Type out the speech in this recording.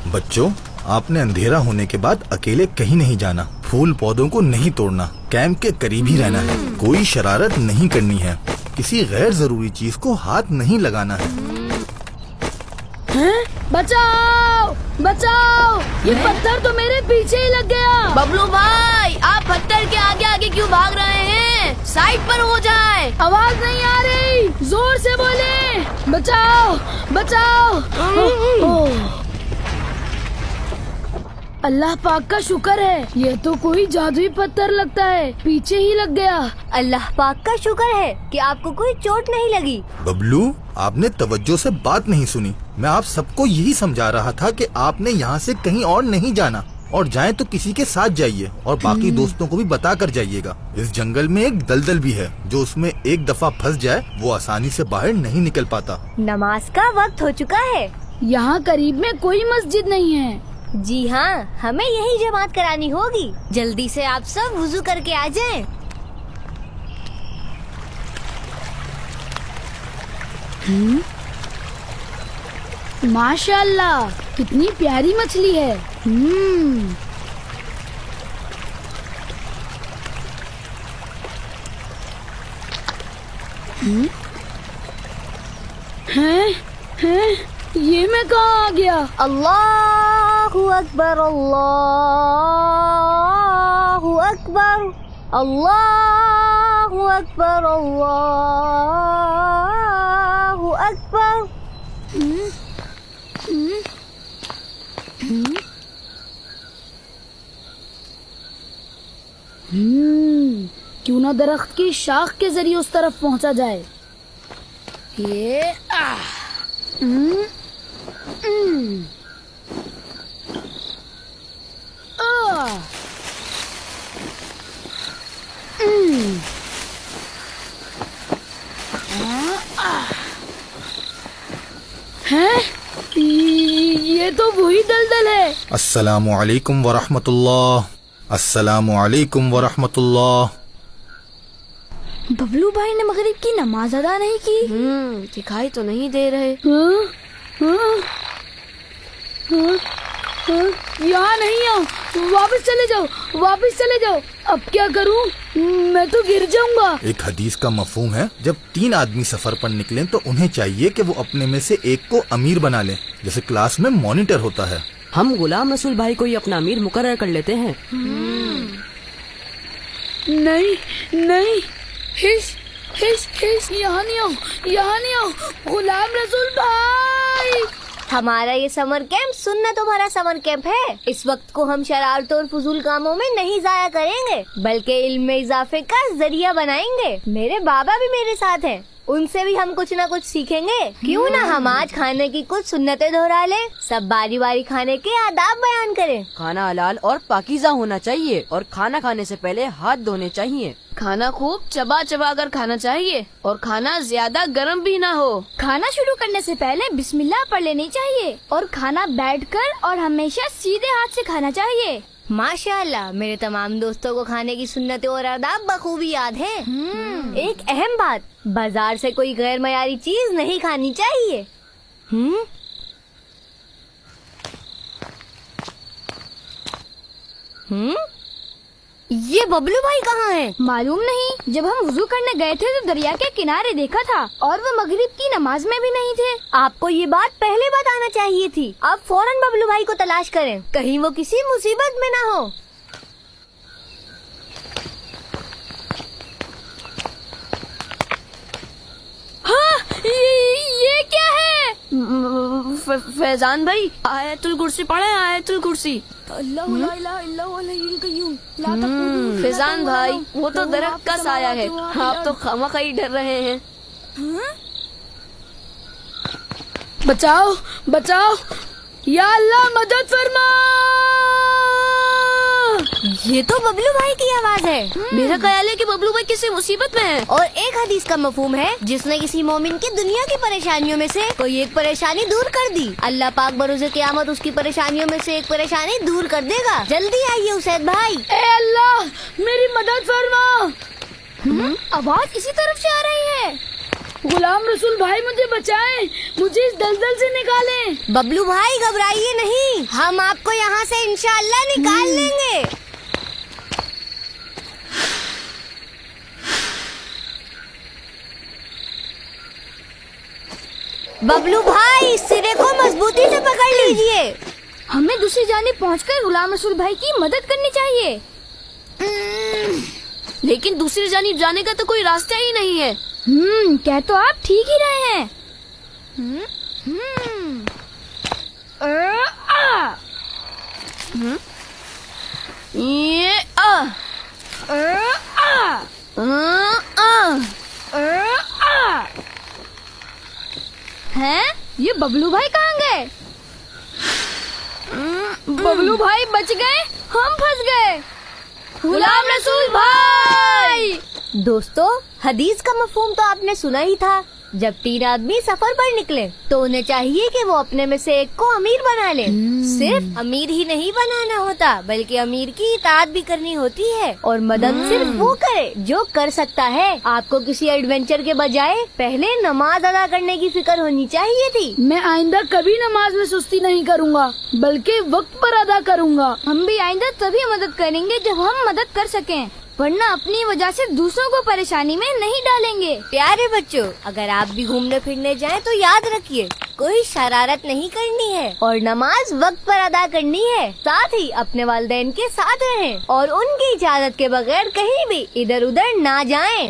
बच्चों, आपने अंधेरा होने के बाद अकेले कहीं नहीं जाना, फूल पौधों को नहीं तोड़ना, कैंप के करीब ही रहना है, कोई शरारत नहीं करनी है, किसी गैर जरूरी चीज को हाथ नहीं लगाना है। हैं? बचाओ बचाओ, ये पत्थर तो मेरे पीछे ही लग गया। बबलू भाई, आप पत्थर के आगे आगे क्यों भाग रहे हैं? साइड पर हो जाए। आवाज नहीं आ रही, जोर से बोले। बचाओ बचाओ। अल्लाह पाक का शुक्र है, ये तो कोई जादुई पत्थर लगता है, पीछे ही लग गया। अल्लाह पाक का शुक्र है कि आपको कोई चोट नहीं लगी। बबलू, आपने तवज्जो से बात नहीं सुनी। मैं आप सबको यही समझा रहा था कि आपने यहाँ से कहीं और नहीं जाना, और जाएं तो किसी के साथ जाइए और बाकी दोस्तों को भी बता कर जाइएगा। इस जंगल में एक दलदल भी है, जो उसमें एक दफा फंस जाए वो आसानी से बाहर नहीं निकल पाता। नमाज का वक्त हो चुका है। यहाँ करीब में कोई मस्जिद नहीं है। जी हाँ, हमें यही जमात करानी होगी। जल्दी से आप सब वुजू करके आ जाएं। माशाअल्लाह, कितनी प्यारी मछली है। हैं? हैं? ये मैं कहाँ आ गया? अल्लाहु अकबर, अल्लाहु अकबर, अल्लाहु अकबर, अल्लाहु अकबर। क्यों ना दरख्त की शाख के जरिए उस तरफ पहुंचा जाए। ये हैं? ये तो वही दलदल है। अस्सलामु अलैकुम वरहमतुल्लाह, अस्सलामु अलैकुम वरहमतुल्लाह। बबलू भाई ने मगरिब की नमाज अदा नहीं की। दिखाई तो नहीं दे रहे। यहाँ नहीं आओ, वापस चले जाओ, वापस चले जाओ। अब क्या करूँ? मैं तो गिर जाऊंगा। एक हदीस का मफहूम है, जब 3 आदमी सफर पर निकलें तो उन्हें चाहिए कि वो अपने में से एक को अमीर बना लें, जैसे क्लास में मॉनिटर होता है। हम गुलाम रसूल भाई को ही अपना अमीर मुकर्रर कर लेते हैं। नहीं नहीं, हिश हिश हिश, यहाँ नहीं आओ, यहाँ नहीं आओ। गुलाम रसूल भाई, हमारा ये समर कैंप सुन्नतों भरा समर कैंप है। इस वक्त को हम शरारतों और फजूल कामों में नहीं जाया करेंगे, बल्कि इल्म में इजाफे का जरिया बनाएंगे। मेरे बाबा भी मेरे साथ हैं, उनसे भी हम कुछ न कुछ सीखेंगे। क्यों ना हम आज खाने की कुछ सुन्नतें दोहरा लें, सब बारी बारी खाने के आदाब बयान करें। खाना हलाल और पाकीज़ा होना चाहिए और खाना खाने से पहले हाथ धोने चाहिए। खाना खूब चबा चबा कर खाना चाहिए और खाना ज्यादा गर्म भी ना हो। खाना शुरू करने से पहले बिस्मिल्लाह पढ़ लेनी चाहिए और खाना बैठकर और हमेशा सीधे हाथ से खाना चाहिए। माशाअल्लाह, मेरे तमाम दोस्तों को खाने की सुन्नतें और आदाब बखूबी याद है। एक अहम बात, बाजार से कोई गैर मयारी चीज नहीं खानी चाहिए। ये बबलू भाई कहाँ हैं? मालूम नहीं, जब हम वुजू करने गए थे तो दरिया के किनारे देखा था और वो मगरिब की नमाज में भी नहीं थे। आपको ये बात पहले बताना चाहिए थी। अब फौरन बबलू भाई को तलाश करें, कहीं वो किसी मुसीबत में ना हो। हाँ, ये क्या है? फैजान भाई, आयतुल कुर्सी पढ़े, आयतुल कुर्सी। फैजान भाई, वो तो दरख्त का साया है, आप तो खामखा ही डर रहे हैं। बचाओ बचाओ, या अल्लाह मदद फरमा। ये तो बबलू भाई की आवाज है। मेरा ख्याल है कि बबलू भाई किसी मुसीबत में है। और एक हदीस का मफहूम है, जिसने किसी मोमिन की दुनिया की परेशानियों में से कोई एक परेशानी दूर कर दी, अल्लाह पाक बरोज़े क़यामत उसकी परेशानियों में से एक परेशानी दूर कर देगा। जल्दी आइए उसैद भाई। ए अल्लाह, मेरी मदद फरमा। आवाज इसी तरफ से आ रही है। गुलाम रसूल भाई मुझे बचाएं, मुझे इस दलदल से निकालें। बबलू भाई घबराइए नहीं, हम आपको यहाँ से इंशाअल्लाह निकाल लेंगे। बबलू भाई सिरे को मजबूती से पकड़ लीजिए। हमें दूसरी जानिब पहुंचकर गुलाम रसूल भाई की मदद करनी चाहिए। लेकिन दूसरी जानिब जाने का तो कोई रास्ता ही नहीं है। क्या तो आप ठीक ही रहे हैं। ये हैं? ये बबलू भाई कहाँ गए? बबलू भाई बच गए, हम फंस गए। गुलाम रसूल भाई! दोस्तों, हदीस का मफहूम तो आपने सुना ही था। जब 3 आदमी सफर पर निकले तो उन्हें चाहिए कि वो अपने में से एक को अमीर बना ले। सिर्फ अमीर ही नहीं बनाना होता, बल्कि अमीर की इताअत भी करनी होती है और मदद सिर्फ वो करे जो कर सकता है। आपको किसी एडवेंचर के बजाय पहले नमाज अदा करने की फिक्र होनी चाहिए थी। मैं आइंदा कभी नमाज में सुस्ती नहीं करूँगा, बल्कि वक्त पर अदा करूँगा। हम भी आइंदा तभी मदद करेंगे जब हम मदद कर सकें, वरना अपनी वजह से दूसरों को परेशानी में नहीं डालेंगे। प्यारे बच्चों, अगर आप भी घूमने फिरने जाएं तो याद रखिए, कोई शरारत नहीं करनी है और नमाज वक्त पर अदा करनी है। साथ ही अपने वालिदैन के साथ रहें और उनकी इजाजत के बगैर कहीं भी इधर उधर ना जाएं।